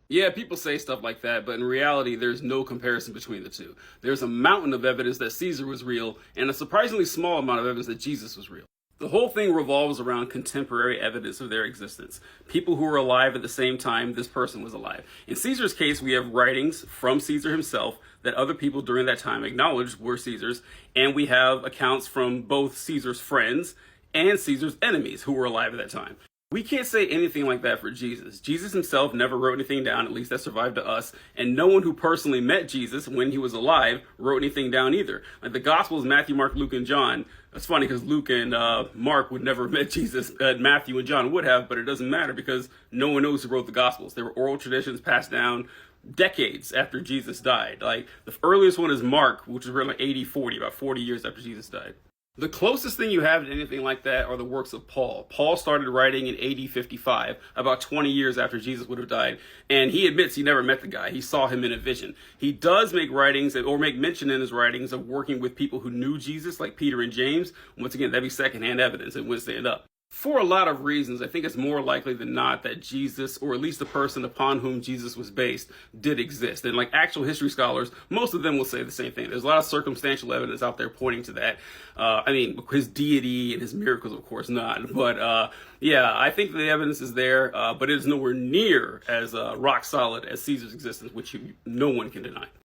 Yeah, people say stuff like that, but in reality, there's no comparison between the two. There's a mountain of evidence that Caesar was real, and a surprisingly small amount of evidence that Jesus was real. The whole thing revolves around contemporary evidence of their existence. People who were alive at the same time this person was alive. In Caesar's case, we have writings from Caesar himself that other people during that time acknowledged were Caesar's, and we have accounts from both Caesar's friends and Caesar's enemies who were alive at that time. We can't say anything like that for Jesus. Jesus himself never wrote anything down, at least that survived to us, and no one who personally met Jesus when he was alive wrote anything down either. Like the Gospels, Matthew, Mark, Luke, and John, it's funny because Luke and Mark would never have met Jesus. Matthew and John would have, but it doesn't matter because no one knows who wrote the Gospels. They were oral traditions passed down decades after Jesus died. Like the earliest one is Mark, which was written like AD 40, about 40 years after Jesus died. The closest thing you have to anything like that are the works of Paul. Paul started writing in AD 55, about 20 years after Jesus would have died, and he admits he never met the guy. He saw him in a vision. He does make writings, or make mention in his writings, of working with people who knew Jesus, like Peter and James. Once again, that'd be secondhand evidence and would stand up. For a lot of reasons, I think it's more likely than not that Jesus, or at least the person upon whom Jesus was based, did exist. And like actual history scholars, most of them will say the same thing. There's a lot of circumstantial evidence out there pointing to that. His deity and his miracles, of course, not. But yeah, I think the evidence is there, but it is nowhere near as rock solid as Caesar's existence, which no one can deny.